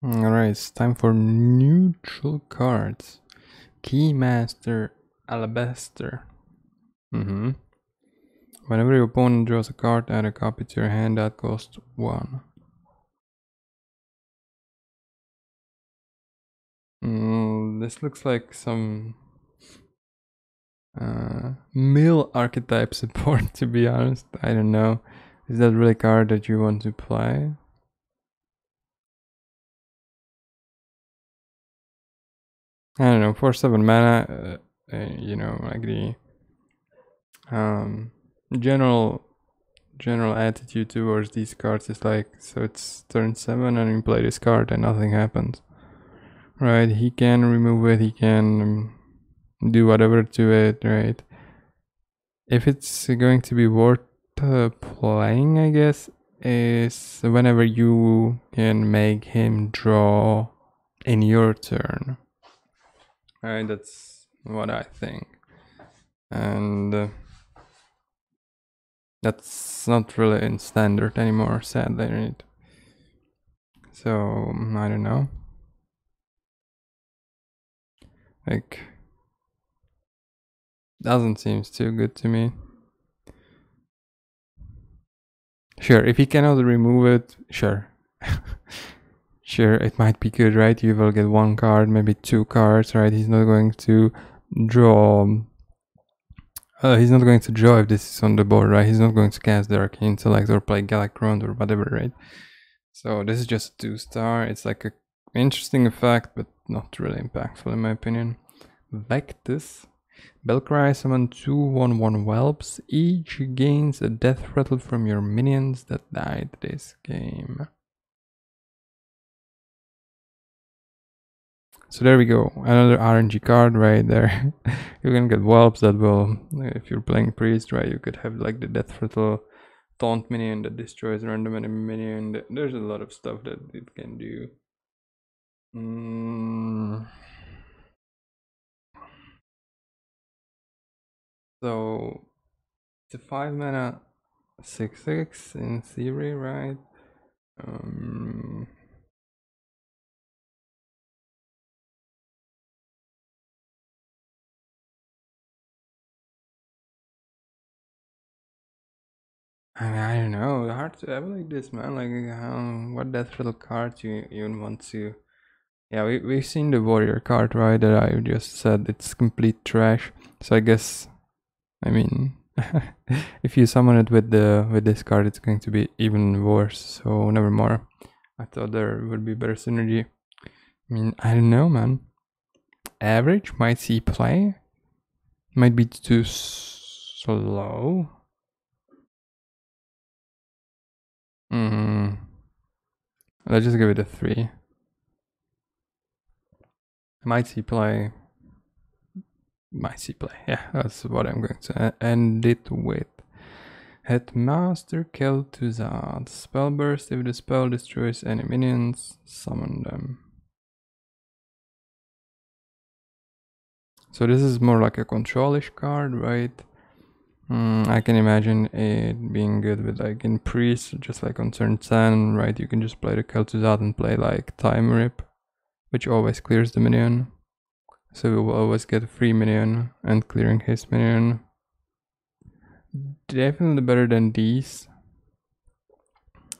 Alright, it's time for neutral cards. Keymaster Alabaster. Whenever your opponent draws a card, add a copy to your hand that costs 1. This looks like some mill archetype support, to be honest. I don't know. Is that really a card that you want to play? I don't know. For 7 mana, you know, like the general attitude towards these cards is like, so it's turn 7 and you play this card and nothing happens. Right, he can remove it, he can do whatever to it, right? If it's going to be worth playing, I guess, is whenever you can make him draw in your turn. Right, that's what I think. And that's not really in standard anymore, sadly, right? So, I don't know. Like, doesn't seem too good to me. Sure, if he cannot remove it, sure. Sure, it might be good, right? You will get 1 card, maybe 2 cards, right? He's not going to draw. He's not going to draw if this is on the board, right? He's not going to cast the Arcane Intellect or play Galakrond or whatever, right? So this is just 2-star. It's like a interesting effect, but not really impactful in my opinion. Vectus. Belcry summon 2/1/1 whelps. Each gains a death rattle from your minions that died this game. So there we go, another RNG card right there. You can get whelps that will, if you're playing priest, right, you could have like the death rattle taunt minion that destroys random enemy minion. There's a lot of stuff that it can do. So it's a 5 mana 6/6 in theory, right? I mean, I don't know. Hard to evaluate this, man. Like, what death rattle cards you even want to? Yeah, we've seen the warrior card, right? That I just said it's complete trash. So I guess, I mean, if you summon it with this card, it's going to be even worse. So never more. I thought there would be better synergy. I mean, I don't know, man. Average might see play. Might be too slow. Let's just give it a 3. Might see play. Might see play. Yeah, that's what I'm going to end it with. Headmaster Kel'Thuzad. Spell burst. If the spell destroys any minions, summon them. So this is more like a control-ish card, right? I can imagine it being good with like in priest, just like on turn 10, right? You can just play the Kel'Thuzad and play like Time Rip, which always clears the minion. So we will always get a free minion and clearing his minion. Definitely better than these.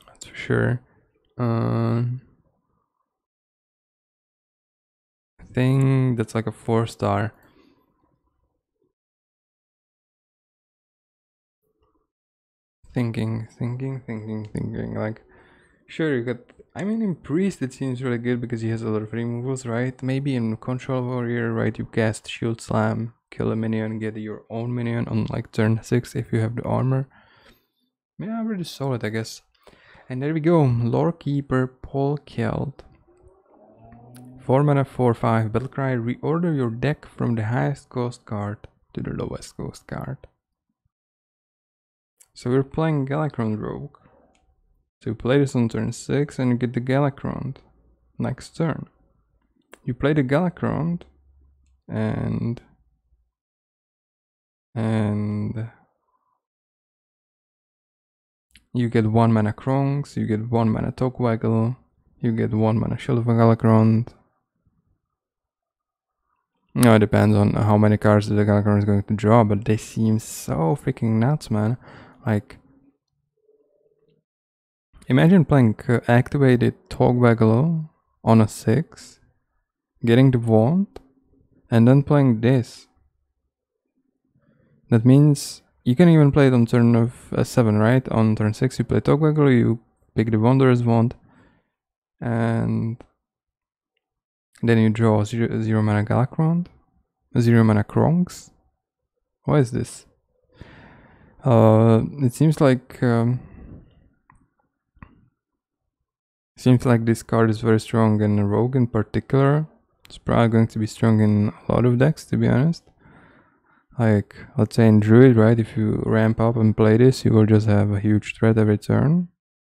That's for sure. I think that's like a 4-star. Thinking. Like, sure, you got. I mean, in priest it seems really good because he has a lot of removals, right? Maybe in control warrior, right? You cast shield slam, kill a minion, get your own minion on like turn 6 if you have the armor. Yeah, really solid, I guess. And there we go, Lorekeeper Polkeld. 4 mana 4/5 Battlecry. Reorder your deck from the highest cost card to the lowest cost card. So we're playing Galakrond Rogue. So you play this on turn 6 and you get the Galakrond next turn. You play the Galakrond and you get 1 mana Krongs, you get 1 mana Tokwaggle, you get 1 mana Shield of Galakrond. No, it depends on how many cards the Galakrond is going to draw, but they seem so freaking nuts, man. Like, imagine playing activated Togbagalo on a 6, getting the wand, and then playing this. That means you can even play it on turn of 7, right? On turn 6 you play Togbagalo, you pick the Wanderer's Wand, and then you draw 0 mana Galakrond, 0 mana Kronks. What is this? It seems like this card is very strong in Rogue in particular. It's probably going to be strong in a lot of decks, to be honest. Like, let's say in Druid, right? If you ramp up and play this, you will just have a huge threat every turn.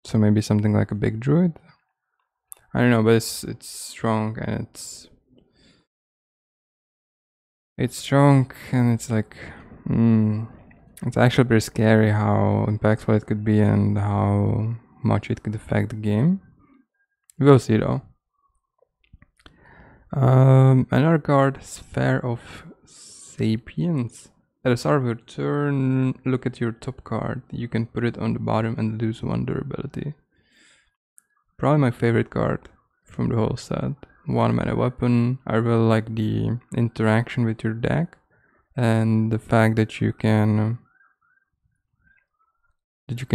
So maybe something like a big Druid. I don't know, but it's strong, and it's strong, and it's like, it's actually pretty scary how impactful it could be and how much it could affect the game. We'll see though. Another card, Sphere of Sapience. At the start of your turn, look at your top card. You can put it on the bottom and lose 1 durability. Probably my favorite card from the whole set. 1 mana weapon. I really like the interaction with your deck and the fact that you can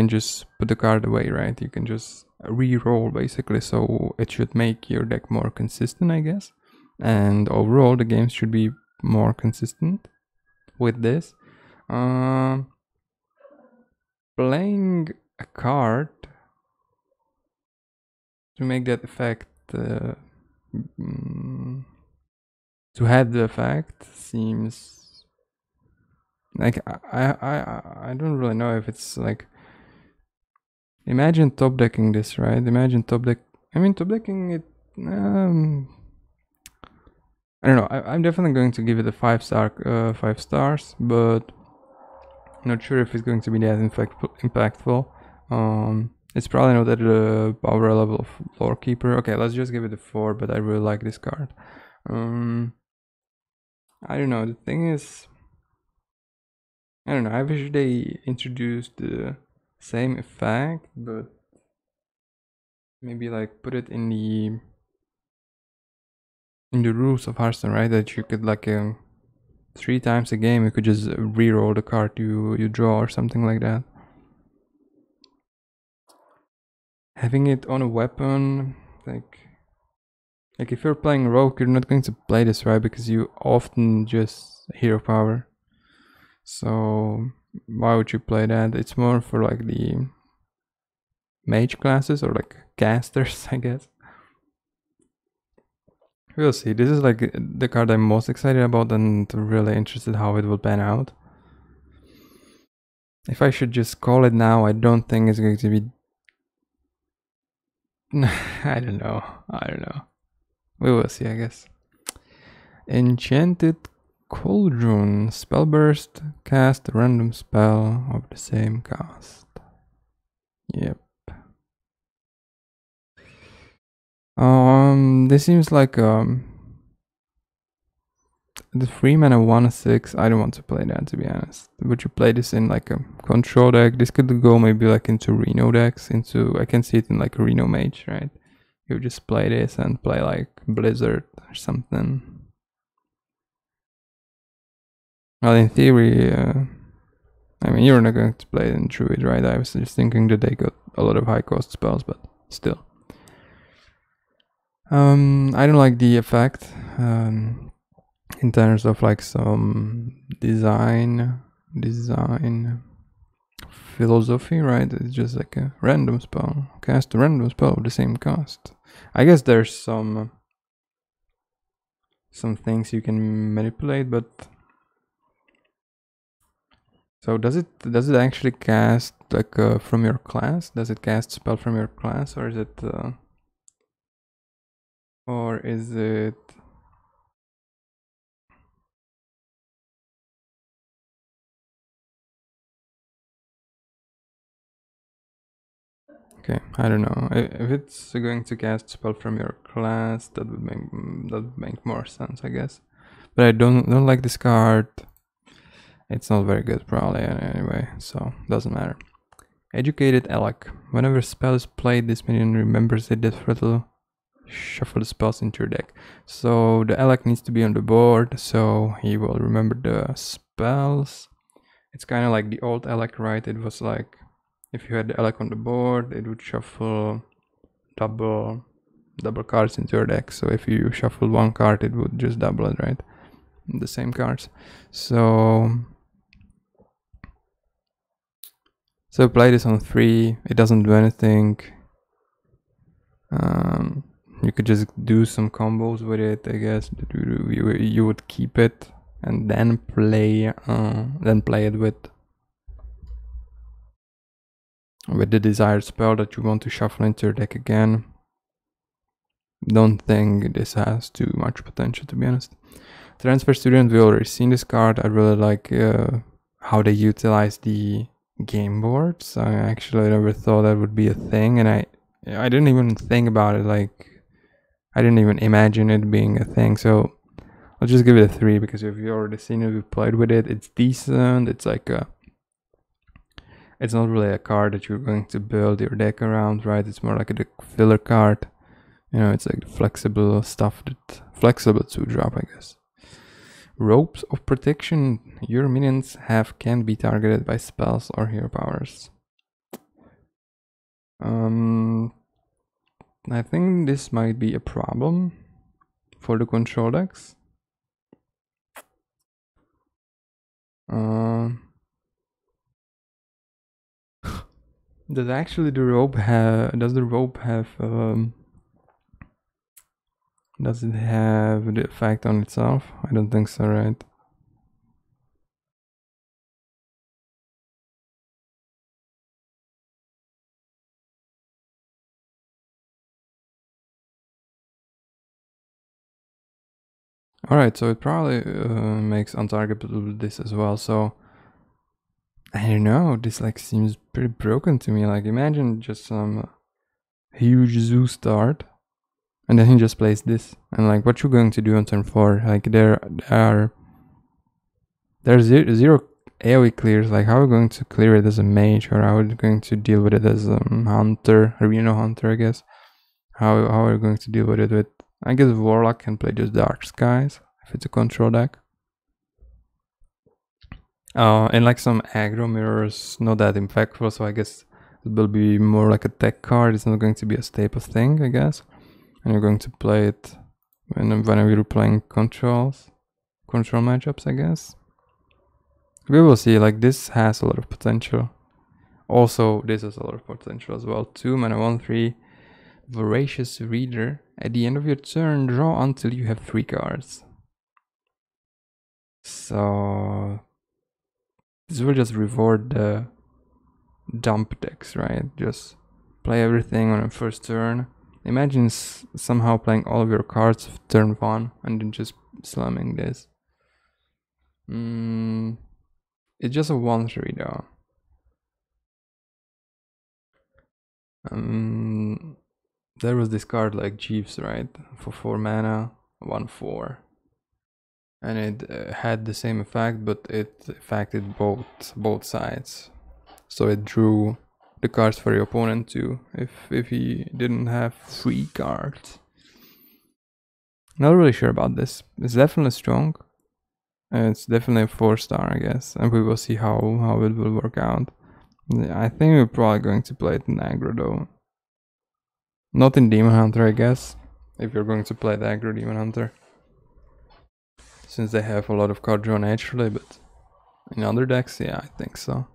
just put the card away, right? You can just re-roll basically, so it should make your deck more consistent, I guess. And overall the game should be more consistent with this. Playing a card to make that effect, to have the effect seems like I don't really know if it's like, imagine top decking this, right? Imagine top decking it. I don't know. I'm definitely going to give it a 5 stars, but not sure if it's going to be that impactful. It's probably not at the power level of Lore Keeper. Okay, let's just give it a 4, but I really like this card. I don't know. The thing is, I don't know. I wish they introduced the same effect, but maybe like put it in the rules of Hearthstone, right? That you could like 3 times a game you could just re-roll the card you draw or something like that. Having it on a weapon, like if you're playing Rogue, you're not going to play this, right? Because you often just hero power. So why would you play that? It's more for like the mage classes or like casters, I guess. We'll see. This is like the card I'm most excited about and really interested how it will pan out. If I should just call it now, I don't think it's going to be... I don't know. We will see, I guess. Enchanted Cauldron. Spellburst. Cast a random spell of the same cast. Yep. This seems like the 3 mana 1/6. I don't want to play that, to be honest. Would you play this in like a control deck? This could go maybe like into Reno decks. I can see it in like a Reno Mage, right? You just play this and play like Blizzard or something. Well, in theory, I mean, you're not going to play it in Druid, right? I was just thinking that they got a lot of high cost spells, but still. I don't like the effect in terms of like some design philosophy, right? It's just like a random spell. Cast a random spell of the same cost. I guess there's some things you can manipulate, but so does it actually cast like from your class? Does it cast spell from your class, or is it Okay, I don't know. If it's going to cast spell from your class, that would make more sense, I guess. But I don't like this card. It's not very good, probably, anyway, so doesn't matter. Educated Elec. Whenever a spell is played, this minion remembers it. That will shuffle the spells into your deck. So the Elec needs to be on the board, so he will remember the spells. It's kind of like the old Elec, right? It was like, if you had the Elec on the board, it would shuffle double cards into your deck. So if you shuffle one card, it would just double it, right? The same cards. So play this on 3. It doesn't do anything. You could just do some combos with it, I guess. You would keep it and then play it with the desired spell that you want to shuffle into your deck again. Don't think this has too much potential, to be honest. Transfer Student, we already seen this card. I really like how they utilize the game boards. I actually never thought that would be a thing, and I didn't even think about it. Like, I didn't even imagine it being a thing. So I'll just give it a 3 because if you've already seen it, we played with it. It's decent. It's like it's not really a card that you're going to build your deck around, right? It's more like a filler card. You know, it's like flexible stuff flexible to drop, I guess. Ropes of Protection. Your minions can be targeted by spells or hero powers. I think this might be a problem for the control decks. Does actually the rope have? Does the rope have? Does it have the effect on itself? I don't think so, right? Alright, so it probably makes untargetable this as well, so I don't know, this like seems pretty broken to me. Like, imagine just some huge zoo start and then he just plays this, and like, what you going to do on turn 4? Like, there's zero AoE clears. Like, how are you going to clear it as a mage, or how are you going to deal with it as a hunter, arena hunter, I guess? How are you going to deal with it with, I guess Warlock can play just Dark Skies if it's a control deck. And like some aggro mirrors, not that impactful, so I guess it will be more like a tech card. It's not going to be a staple thing, I guess. And you're going to play it whenever you're playing control matchups, I guess. We will see. Like, this has a lot of potential. Also, this has a lot of potential as well. 2 mana, 1/3. Voracious Reader. At the end of your turn, draw until you have 3 cards. So this will just reward the dump decks, right? Just play everything on a first turn. Imagine somehow playing all of your cards turn 1 and then just slamming this. It's just a 1/3 though. There was this card like Jeeves, right? For 4 mana, 1/4. And it had the same effect, but it affected both sides. So it drew the cards for your opponent too, if he didn't have 3 cards. Not really sure about this. It's definitely strong. It's definitely a 4-star, I guess, and we will see how it will work out. I think we're probably going to play it in aggro though. Not in Demon Hunter, I guess, if you're going to play the aggro Demon Hunter, since they have a lot of card draw naturally, but in other decks, yeah, I think so.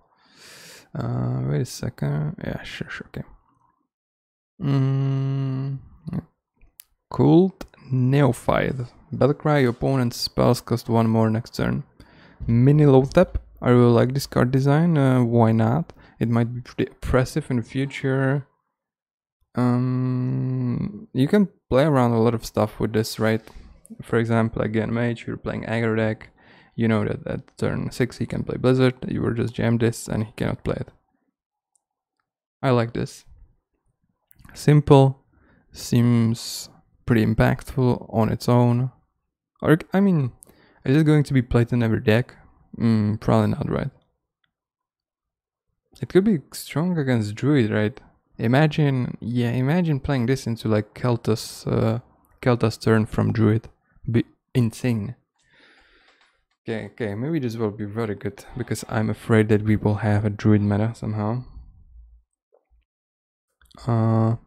Wait a second. Yeah, sure, okay. Cult Neophyte. Battlecry, your opponent's spells cost 1 more next turn. Mini low tap. I really like this card design. Why not? It might be pretty oppressive in the future. You can play around a lot of stuff with this, right? For example, again, mage, you're playing aggro deck. You know that at turn 6 he can play Blizzard. You will just jam this and he cannot play it. I like this. Simple, seems pretty impactful on its own. Or, I mean, is it going to be played in every deck? Probably not, right? It could be strong against Druid, right? Imagine playing this into like Kelta's turn from Druid. Be insane. Okay, maybe this will be very good, because I'm afraid that we will have a Druid meta somehow.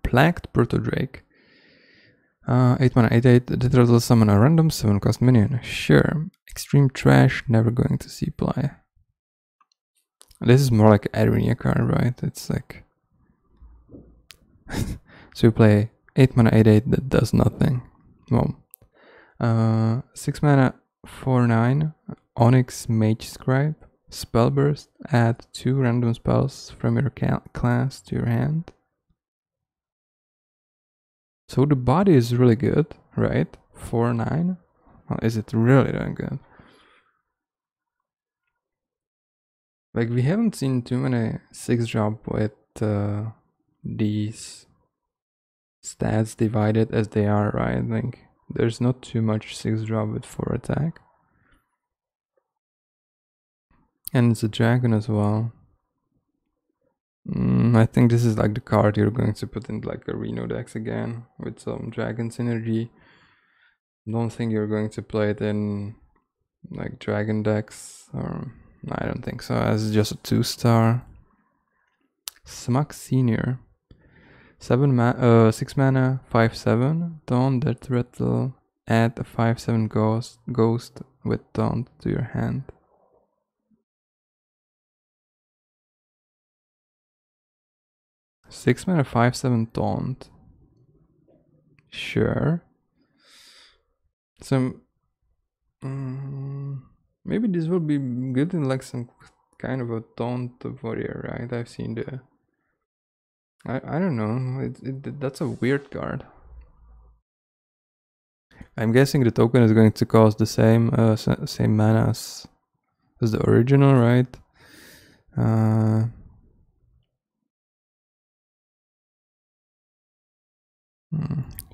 Plagued Proto Drake. 8 mana, 8/8. The turtle summon a random 7 cost minion. Sure. Extreme trash, never going to see play. This is more like an arena card, right? It's like. So you play 8 mana, 8/8 that does nothing. Well. 6 mana, 4/9. Onyx Mage Scribe. Spellburst. Add 2 random spells from your class to your hand. So the body is really good, right? 4/9. Well, is it really that good? Like, we haven't seen too many 6-drop with these stats divided as they are, right? Like, there's not too much 6-drop with 4 attack. And it's a dragon as well. I think this is like the card you're going to put in like a Reno decks again with some dragon synergy. Don't think you're going to play it in like dragon decks, or I don't think so. As just a 2-star. Smug Senior. 6 mana, 5/7. Taunt that rattle. Add a 5/7 ghost with taunt to your hand. Six mana, 5/7 taunt. Sure. Some. Maybe this will be good in like some kind of a taunt warrior, right? I've seen the. I don't know. That's a weird card. I'm guessing the token is going to cost the same same mana as the original, right?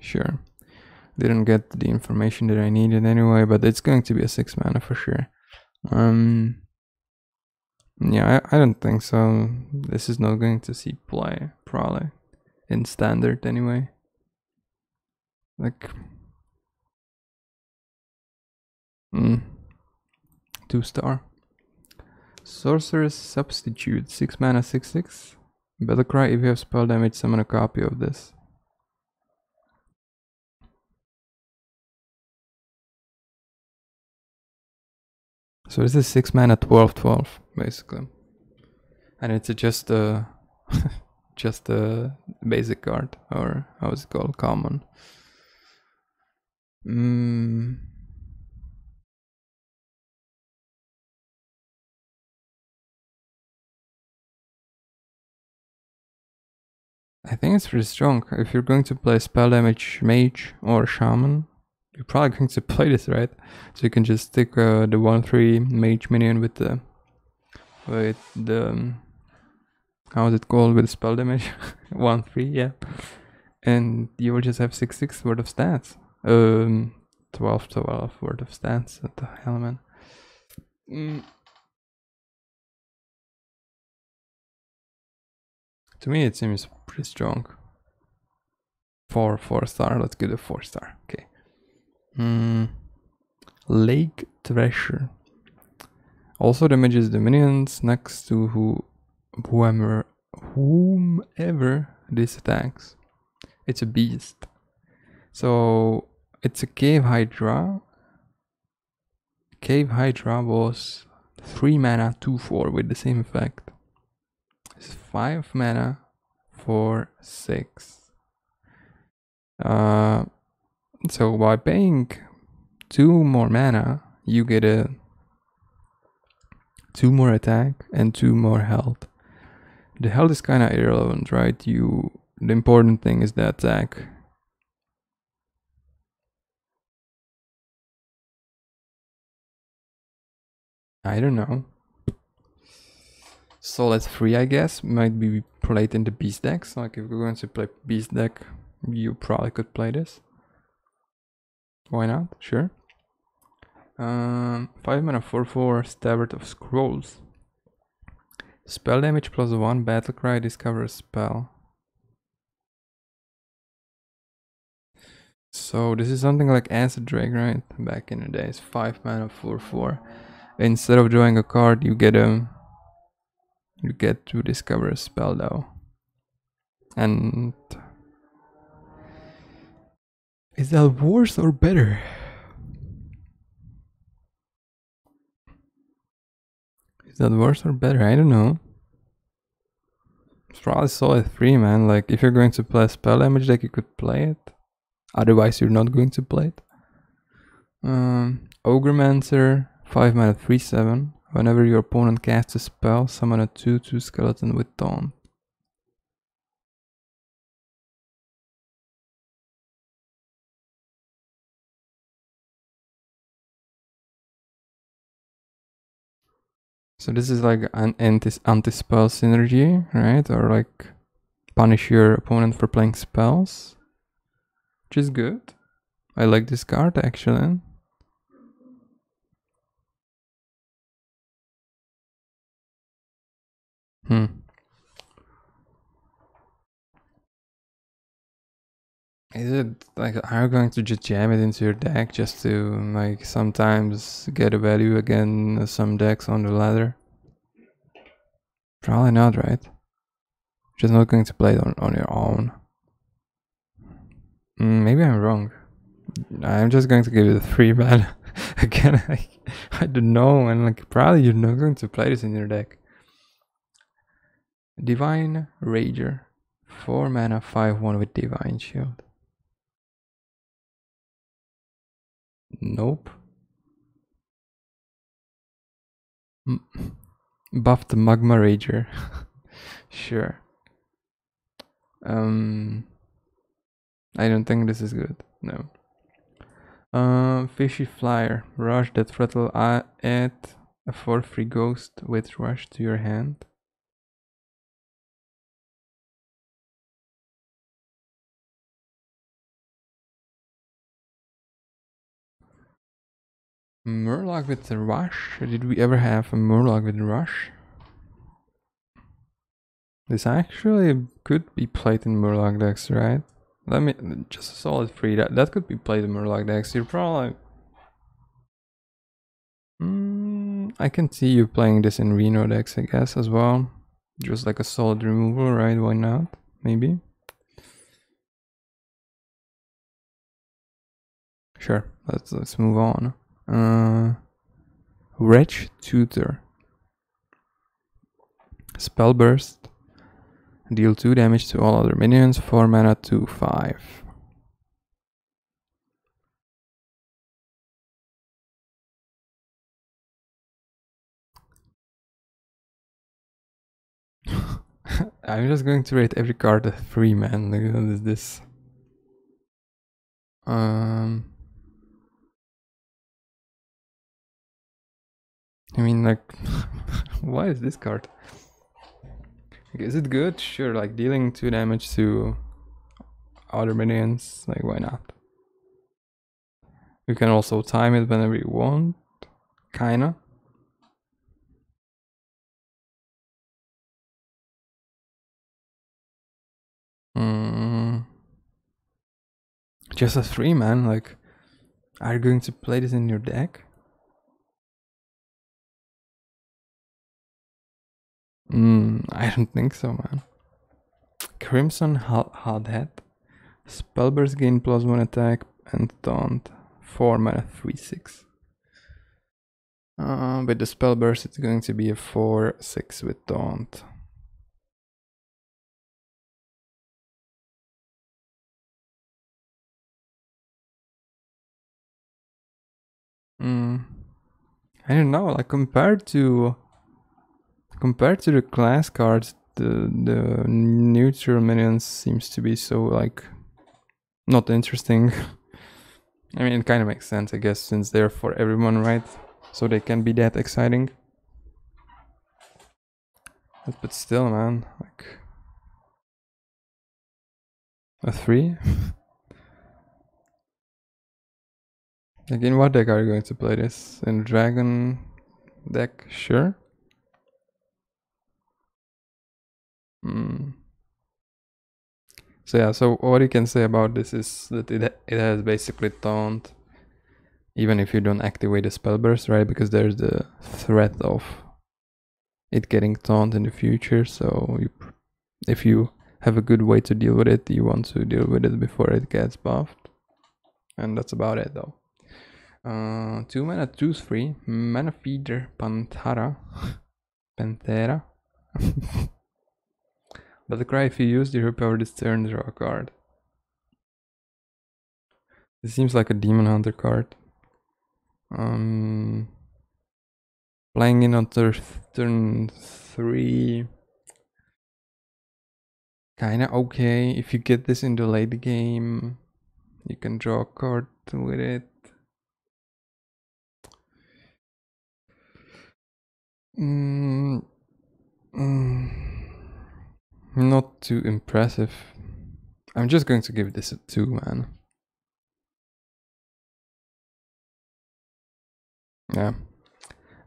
Sure. Didn't get the information that I needed anyway, but it's going to be a 6 mana for sure. Yeah, I don't think so. This is not going to see play, probably. In standard anyway. Like. 2-star. Sorcerer's Substitute, 6 mana, 6/6. Battlecry, if you have spell damage, summon a copy of this. So this is 6 mana, 12/12, basically. And it's just a just a basic card, or how is it called? Common. I think it's pretty strong. If you're going to play spell damage mage or shaman, you're probably going to play this, right? So you can just stick the 1/3 mage minion with the how is it called, with the spell damage? 1/3, yeah. And you will just have 6/6 worth of stats. 12/12 worth of stats. What the hell, man? To me, it seems pretty strong. 4/4-star. Let's give it a 4-star. Okay. Lake Treasure. Also damages the minions next to whomever this attacks. It's a beast. So it's a Cave Hydra. Cave Hydra was 3 mana, 2/4 with the same effect. It's 5 mana, 4/6. So by paying 2 more mana, you get a 2 more attack and 2 more health. The health is kind of irrelevant, right? The important thing is the attack. I don't know. Solid 3, I guess, might be played in the beast decks. Like if you're going to play beast deck, you probably could play this. Why not? Sure. 5 mana 4/4 Stabard of Scrolls. Spell damage +1, battle cry, discover a spell. So this is something like Acid Drake, right? Back in the days, 5 mana 4/4. Instead of drawing a card, you get to discover a spell though. And is that worse or better? Is that worse or better? I don't know. It's probably solid 3, man. Like if you're going to play spell damage deck, you could play it. Otherwise, you're not going to play it. Ogremancer, 5 mana 3/7. Whenever your opponent casts a spell, summon a 2/2 skeleton with taunt. So this is like an anti-spell synergy, right? Or like punish your opponent for playing spells, which is good. I like this card actually. Is it like, are you going to just jam it into your deck just to like sometimes get a value again some decks on the ladder? Probably not, right? Just not going to play it on your own. Maybe I'm wrong. I'm just going to give it a 3 mana. Again, I don't know, and like probably you're not going to play this in your deck. Divine Rager, 4 mana 5/1 with Divine Shield. Nope. Buff the Magma Rager. Sure. I don't think this is good. No. Fishy Flyer. Rush that throttle add a 4/3 ghost with rush to your hand. Murloc with the rush? Did we ever have a Murloc with rush? This actually could be played in Murloc decks, right? Let me just a solid 3. That could be played in Murloc decks. You're probably I can see you playing this in Reno decks, I guess, as well. Just like a solid removal, right? Why not? Maybe. Sure. Let's move on. Wretch Tutor. Spell Burst. Deal 2 damage to all other minions. 4 mana 2/5. I'm just going to rate every card a 3, man. Look at this. I mean, like, why is this card? Is it good? Sure, like dealing 2 damage to other minions, like why not? You can also time it whenever you want, kinda. Just a 3, man. Like, are you going to play this in your deck? I don't think so, man. Crimson Hardhead. Spellburst gain +1 attack and taunt. 4 mana 3/6. With the Spellburst, it's going to be a 4/6 with taunt. I don't know, like compared to the class cards, the neutral minions seems to be so like not interesting. I mean, it kind of makes sense, I guess, since they're for everyone, right? So they can be that exciting. But still, man, like a 3. Like, in what deck are you going to play this? In dragon deck? Sure. So yeah, so what you can say about this is that it has basically taunt, even if you don't activate the spell burst, right? Because there's the threat of it getting taunt in the future. So if you have a good way to deal with it, you want to deal with it before it gets buffed. And that's about it, though. 2 mana, 2/3, mana feeder, Panthera. But the cry, if you use the power this turn, draw a card. This seems like a Demon Hunter card. Playing in on turn 3. Kinda okay. If you get this in the late game, you can draw a card with it. Not too impressive. I'm just going to give this a 2, man. Yeah.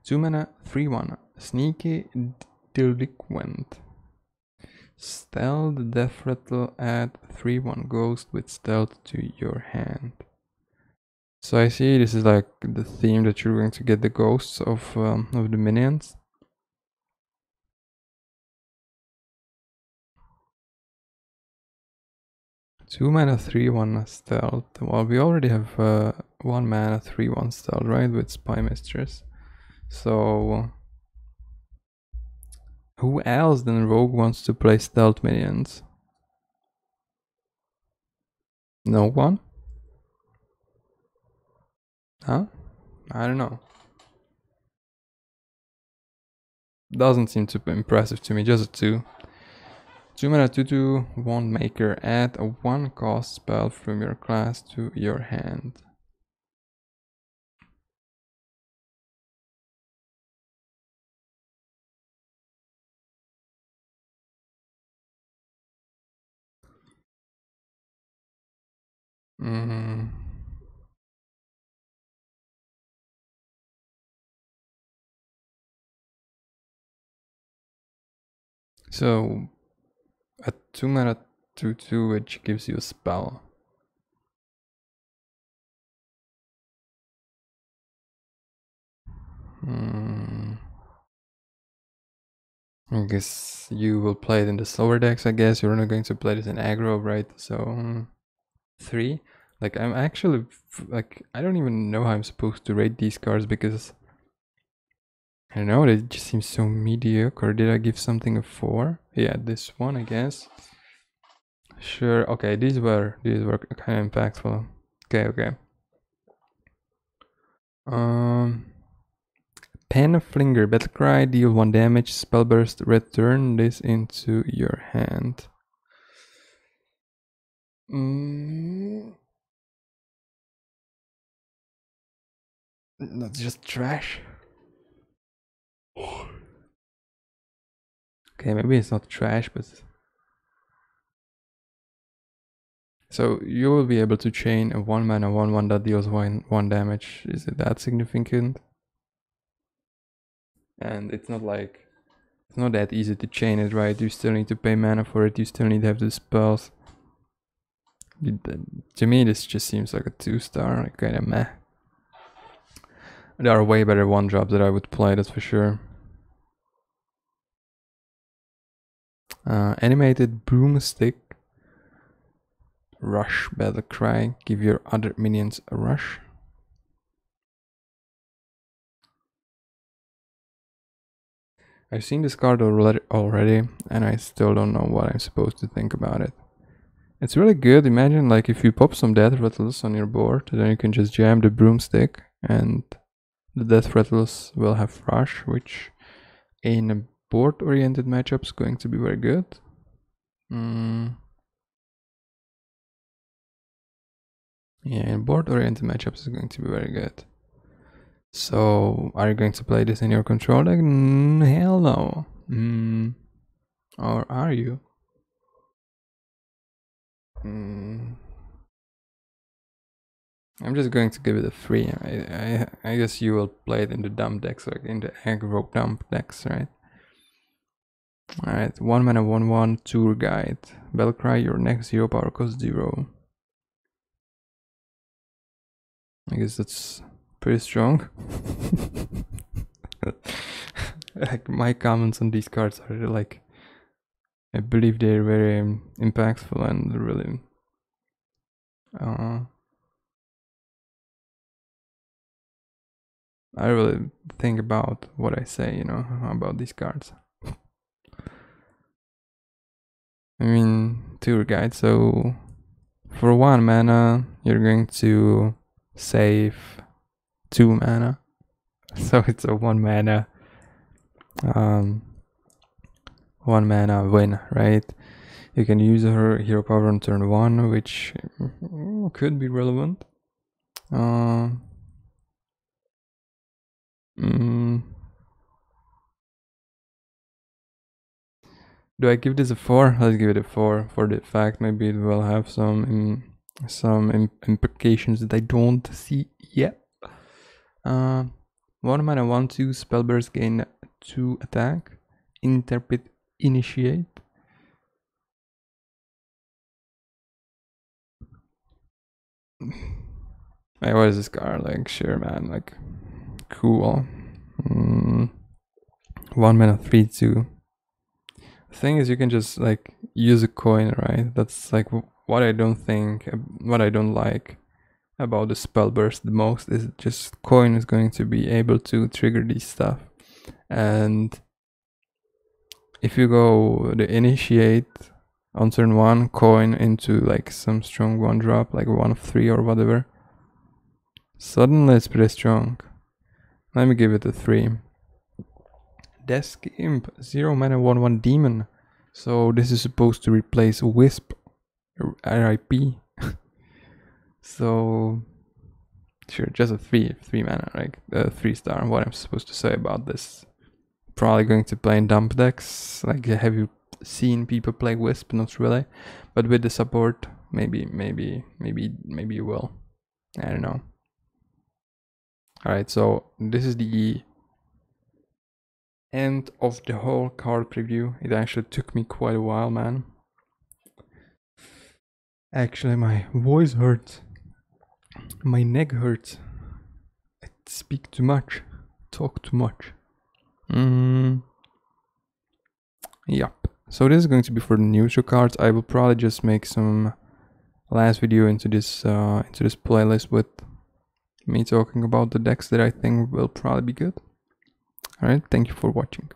2 mana, 3/1. Sneaky Delinquent. Stealth Death Rattle, add 3/1 Ghost with Stealth to your hand. So I see this is like the theme that you're going to get the ghosts of the minions. Two mana 3/1 stealth. Well, we already have 1 mana 3/1 stealth, right, with Spy Mistress. So who else than Rogue wants to play stealth minions? No one? Huh? I don't know. Doesn't seem too impressive to me, just a 2. 2 mana 2/2 Wand Maker, add a 1 cost spell from your class to your hand. So a 2 mana 2/2 which gives you a spell. I guess you will play it in the slower decks, I guess. You're not going to play this in aggro, right? So 3. Like, I'm actually like, I don't even know how I'm supposed to rate these cards because I don't know, they just seem so mediocre. Did I give something a 4? Yeah, this one, I guess. Sure. Okay, these were kind of impactful. Okay. Penflinger, Battlecry, deal 1 damage, Spellburst, return this into your hand. That's just trash. Okay, maybe it's not trash, but... So you will be able to chain a 1 mana 1/1 that deals 1 damage. Is it that significant? And it's not like... It's not that easy to chain it, right? You still need to pay mana for it, you still need to have the spells. To me, this just seems like a 2-star, like kinda meh. There are way better 1-drops that I would play, that's for sure. Animated Broomstick. Rush, Battlecry, give your other minions a rush. I've seen this card already, and I still don't know what I'm supposed to think about it. It's really good. Imagine like if you pop some Death Rattles on your board, then you can just jam the Broomstick, and the Death Rattles will have rush, which in a board-oriented matchup is going to be very good. Yeah, in board-oriented matchups is going to be very good. So, are you going to play this in your control deck? Hell no. Or are you? I'm just going to give it a 3. I guess you will play it in the dump decks, like in the aggro dump decks, right? Alright, 1 mana 1/1 tour guide. Battlecry, your next 0 power cost 0. I guess that's pretty strong. Like, my comments on these cards are like, I believe they're very impactful and really I really think about what I say, you know, about these cards. I mean, tour guide, so for 1 mana, you're going to save 2 mana. So it's a 1 mana 1 mana win, right? You can use her hero power on turn 1, which could be relevant. Do I give this a 4? Let's give it a 4 for the fact maybe it will have some implications that I don't see yet. 1 mana 1/2 spellburst, gain 2 attack. Interpret, initiate. Like, what is this card? Like, sure, man. Like, cool. 1 mana 3/2. The thing is, you can just like use a coin, right? That's like what I don't like about the spell burst the most is just coin is going to be able to trigger these stuff. And if you go the initiate on turn 1, coin into like some strong 1-drop, like 1 of 3 or whatever, suddenly it's pretty strong. Let me give it a 3. Desk Imp, 0 mana 1/1 demon. So this is supposed to replace Wisp, RIP. So sure, just a 3 mana, right? 3-star. What I'm supposed to say about this? Probably going to play in dump decks. Like, have you seen people play Wisp? Not really, but with the support, maybe you will. I don't know. All right, so this is the end of the whole card preview. It actually took me quite a while, man. Actually, my voice hurts. My neck hurts. I speak too much. Talk too much. Yep. So this is going to be for the neutral cards. I will probably just make some last video into this playlist with me talking about the decks that I think will probably be good. Alright, thank you for watching.